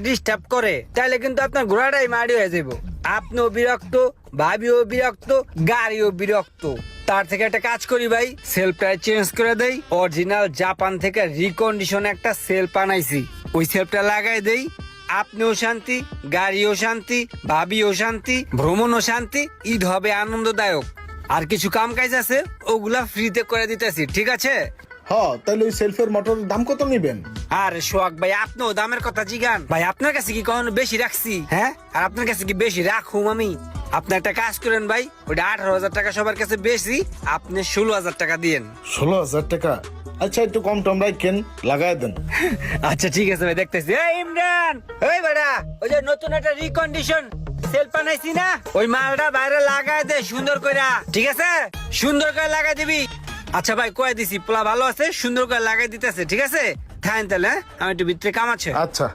Disturb করে তাহলে কিন্তু আপনার ঘোড়াটাই মারি হয়ে যাবো। আপনিও বিরক্ত, ভাবিও বিরক্ত, গাড়িও বিরক্ত। তার থেকে একটা কাজ করি ভাই, সেলফটা চেঞ্জ করে দেই। অরিজিনাল জাপান থেকে রিকন্ডিশন একটা সেলফ আনাইছি, ওই সেলফটা লাগাই দেই। আপনিও শান্তি, গাড়িও শান্তি, ভাবিও শান্তি, ভ্রমণও শান্তি, ঈদ হবে আনন্দদায়ক। আর কিছু কাম কাজ আছে ওগুলা ফ্রিতে করে দিতেছি, ঠিক আছে? তাহলে ওই সেলফের মোটরের দাম কত নিবেন? আরে সোহাগ ভাই, আপনিও দামের কথা জিগান ভাই। আপনার কাছে কি কখনো বেশি রাখছি? হ্যাঁ, আর আপনার কাছে কি বেশি রাখুম আমি? আপনি একটা কাজ করেন ভাই, ওইটা 18,000 টাকা সবার কাছে বেশি, আপনি 16,000 টাকা দিয়েন। 16,000 টাকা? আচ্ছা, একটু কম টম রাখেন, লাগাই দেন। আচ্ছা ঠিক আছে ভাই, দেখতেছি। এই ইমরান, ওই বেটা, ওই যে নতুন একটা রিকন্ডিশন সেলফ বানাইছি না, ওই মালটা বাইরে লাগাই দে সুন্দর করে, ঠিক আছে? সুন্দর করে লাগাই দিবি। আচ্ছা ভাই, কয়ে দিছি, পোলা ভালো আছে, সুন্দর করে লাগাই দিতেছে, ঠিক আছে? থাকেন তাহলে, হ্যাঁ? আমি একটু ভিতরে কাম আছে। আচ্ছা।